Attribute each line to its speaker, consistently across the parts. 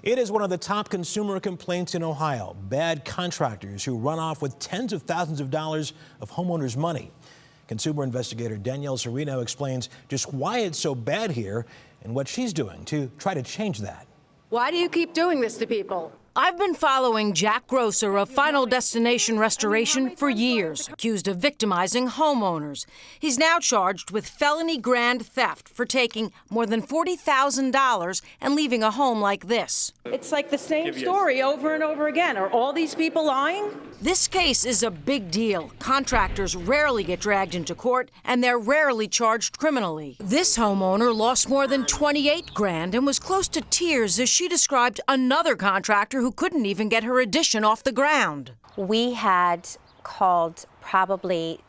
Speaker 1: It is one of the top consumer complaints in Ohio. Bad contractors who run off with tens of thousands of dollars of homeowners' money. Consumer investigator Danielle Serino explains just why it's so bad here and what she's doing to try to change that.
Speaker 2: Why do you keep doing this to people?
Speaker 3: I've been following Jack Grosser of Final Destination Restoration for years, accused of victimizing homeowners. He's now charged with felony grand theft for taking more than $40,000 and leaving a home like this.
Speaker 2: It's like the same story over and over again. Are all these people lying?
Speaker 3: This case is a big deal. Contractors rarely get dragged into court, and they're rarely charged criminally. This homeowner lost more than 28 grand and was close to tears as she described another contractor who couldn't even get her addition off the ground.
Speaker 4: We had called probably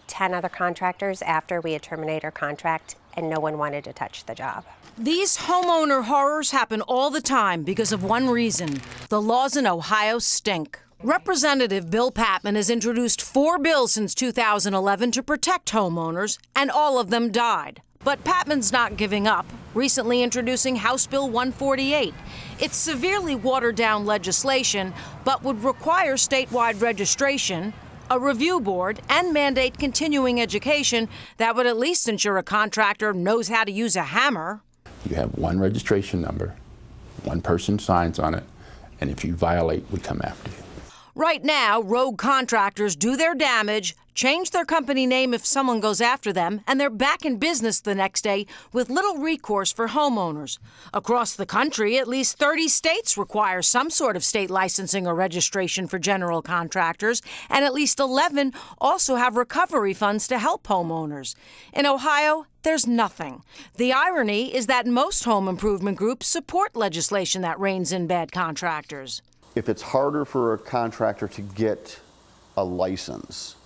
Speaker 4: 10 other contractors after we had terminated our contract, and no one wanted to touch the job.
Speaker 3: These homeowner horrors happen all the time because of one reason: the laws in Ohio stink. Representative Bill Patman has introduced 4 bills since 2011 to protect homeowners, and all of them died. But Patman's not giving up, recently introducing House Bill 148. It's severely watered-down legislation, but would require statewide registration, a review board, and mandate continuing education that would at least ensure a contractor knows how to use a hammer.
Speaker 5: You have one registration number, one person signs on it, and if you violate, we come after you.
Speaker 3: Right now, rogue contractors do their damage, change their company name if someone goes after them, and they're back in business the next day with little recourse for homeowners. Across the country, at least 30 states require some sort of state licensing or registration for general contractors, and at least 11 also have recovery funds to help homeowners. In Ohio, there's nothing. The irony is that most home improvement groups support legislation that reins in bad contractors.
Speaker 6: If it's harder for a contractor to get a license,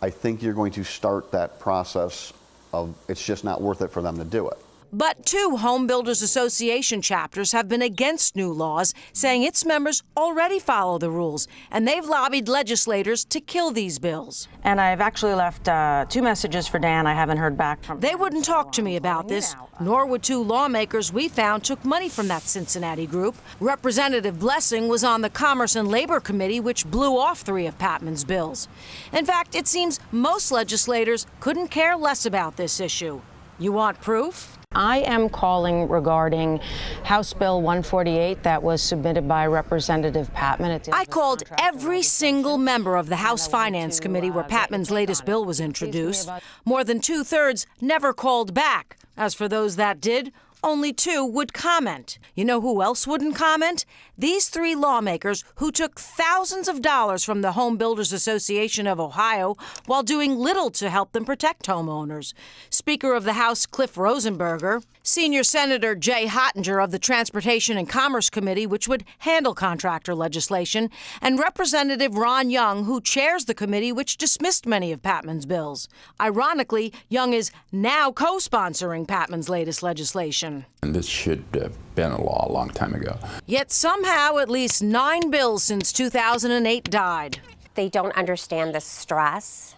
Speaker 6: I think you're going to start that process of it's just not worth it for them to do it.
Speaker 3: But 2 Home Builders Association chapters have been against new laws, saying its members already follow the rules, and they've lobbied legislators to kill these bills.
Speaker 7: And I've actually left 2 messages for Dan. I haven't heard back from him.
Speaker 3: They wouldn't talk to me about this, nor would 2 lawmakers we found took money from that Cincinnati group. Representative Blessing was on the Commerce and Labor Committee, which blew off 3 of Patman's bills. In fact, it seems most legislators couldn't care less about this issue. You want proof?
Speaker 7: I am calling regarding House Bill 148 that was submitted by Representative Patman.
Speaker 3: I called every single member of the House Finance Committee where Patman's latest bill was introduced. More than 2/3 never called back. As for those that did, only 2 would comment. You know who else wouldn't comment? These 3 lawmakers who took thousands of dollars from the Home Builders Association of Ohio while doing little to help them protect homeowners. Speaker of the House Cliff Rosenberger, Senior Senator Jay Hottinger of the Transportation and Commerce Committee, which would handle contractor legislation, and Representative Ron Young, who chairs the committee which dismissed many of Patman's bills. Ironically, Young is now co-sponsoring Patman's latest legislation.
Speaker 5: And this should have been a law a long time ago.
Speaker 3: Yet somehow at least 9 bills since 2008 died.
Speaker 4: They don't understand the stress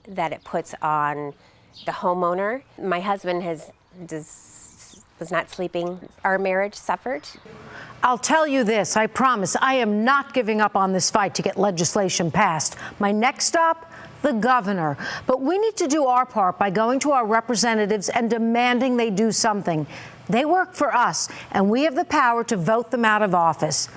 Speaker 4: that it puts on the homeowner. My husband was not sleeping. Our marriage suffered.
Speaker 8: I'll tell you this, I promise, I am not giving up on this fight to get legislation passed. My next stop, the governor. But we need to do our part by going to our representatives and demanding they do something. They work for us, and we have the power to vote them out of office.